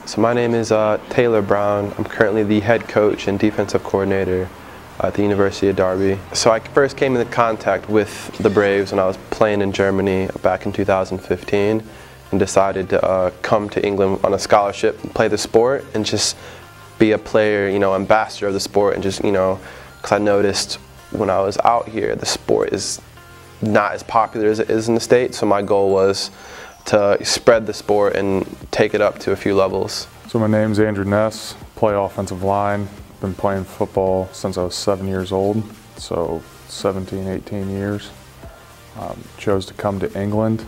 So my name is Taylor Brown. I'm currently the head coach and defensive coordinator at the University of Derby. So I first came into contact with the Braves when I was playing in Germany back in 2015 and decided to come to England on a scholarship and play the sport and just be a player, ambassador of the sport, and just, because I noticed when I was out here the sport is not as popular as it is in the States, so my goal was to spread the sport and take it up to a few levels. So my name's Andrew Ness, play offensive line. Been playing football since I was 7 years old, so 17, 18 years. Chose to come to England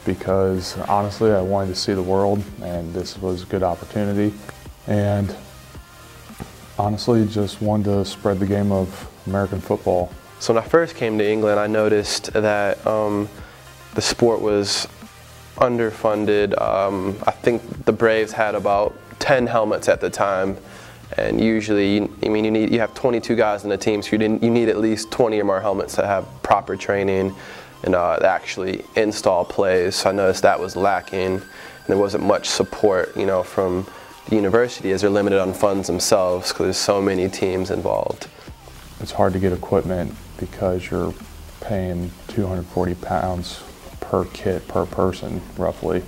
because honestly I wanted to see the world, and this was a good opportunity. And honestly just wanted to spread the game of American football. So when I first came to England, I noticed that the sport was underfunded. I think the Braves had about 10 helmets at the time, and usually, you have 22 guys in the team, so you need at least 20 or more helmets to have proper training and actually install plays. So I noticed that was lacking, and there wasn't much support, from the university, as they're limited on funds themselves because there's so many teams involved. It's hard to get equipment because you're paying £240 per kit per person, roughly.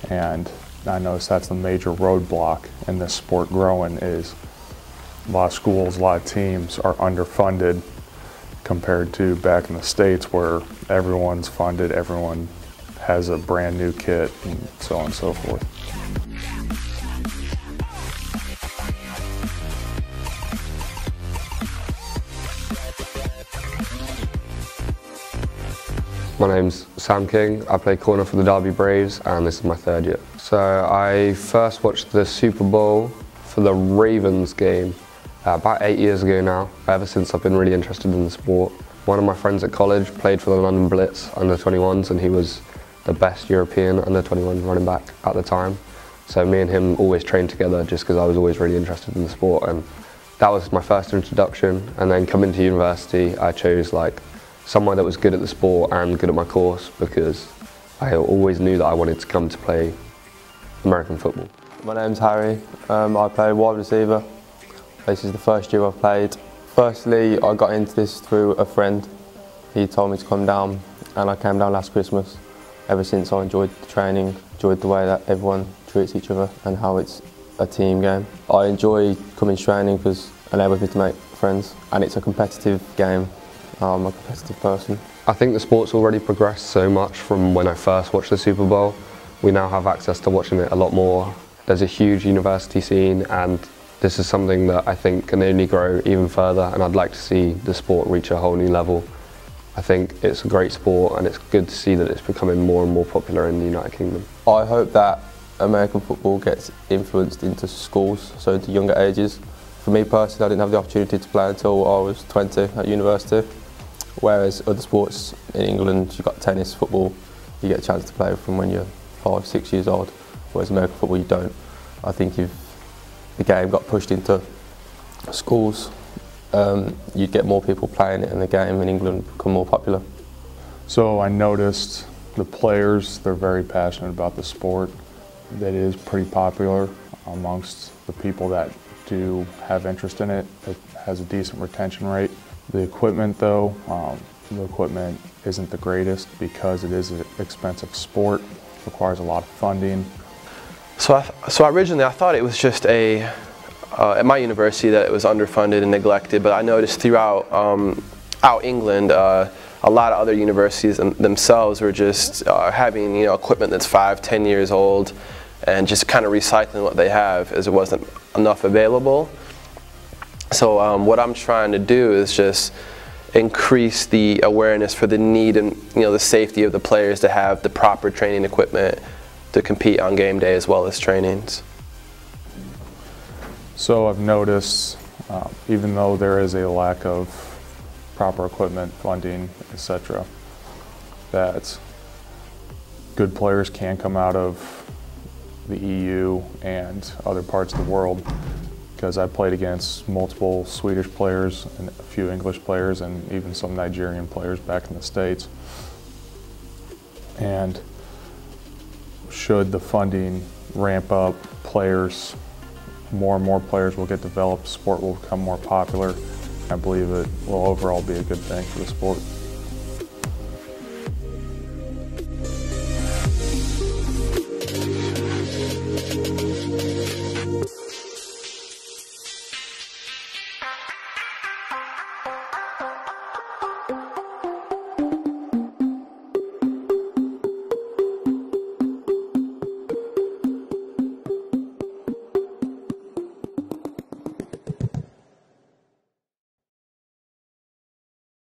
And I noticed that's the major roadblock in this sport growing, is a lot of schools, a lot of teams are underfunded compared to back in the States where everyone's funded, everyone has a brand new kit, and so on and so forth. My name's Sam King. I play corner for the Derby Braves, and this is my third year. So I first watched the Super Bowl for the Ravens game about 8 years ago now. Ever since, I've been really interested in the sport. One of my friends at college played for the London Blitz under-21s, and he was the best European under-21 running back at the time. So me and him always trained together just because I was always really interested in the sport, and that was my first introduction. And then coming to university, I chose somewhere that was good at the sport and good at my course, because I always knew that I wanted to come to play American football. My name's Harry. I play wide receiver. This is the first year I've played. Firstly, I got into this through a friend. He told me to come down, and I came down last Christmas. Ever since, I enjoyed the training, enjoyed the way that everyone treats each other and how it's a team game. I enjoy coming to training because it enables me to make friends, and it's a competitive game. I'm a competitive person. I think the sport's already progressed so much from when I first watched the Super Bowl. We now have access to watching it a lot more. There's a huge university scene, and this is something that I think can only grow even further, and I'd like to see the sport reach a whole new level. I think it's a great sport, and it's good to see that it's becoming more and more popular in the United Kingdom. I hope that American football gets influenced into schools, so into younger ages. For me personally, I didn't have the opportunity to play until I was 20 at university. Whereas other sports in England, you've got tennis, football, you get a chance to play from when you're 5, 6 years old, whereas American football you don't. I think if the game got pushed into schools, you'd get more people playing it, and the game in England would become more popular. So I noticed the players, they're very passionate about the sport. That is pretty popular amongst the people that do have interest in it. It has a decent retention rate. The equipment though, the equipment isn't the greatest because it is an expensive sport, requires a lot of funding. So originally I thought it was just at my university that it was underfunded and neglected, but I noticed throughout out England, a lot of other universities themselves were just having equipment that's 5, 10 years old, and just kind of recycling what they have, as there wasn't enough available. So what I'm trying to do is just increase the awareness for the need and the safety of the players to have the proper training equipment to compete on game day as well as trainings. So I've noticed, even though there is a lack of proper equipment, funding, etc., that good players can come out of the EU and other parts of the world, because I played against multiple Swedish players and a few English players and even some Nigerian players back in the States. And should the funding ramp up players. More and more players will get developed, sport will become more popular. I believe it will overall be a good thing for the sport.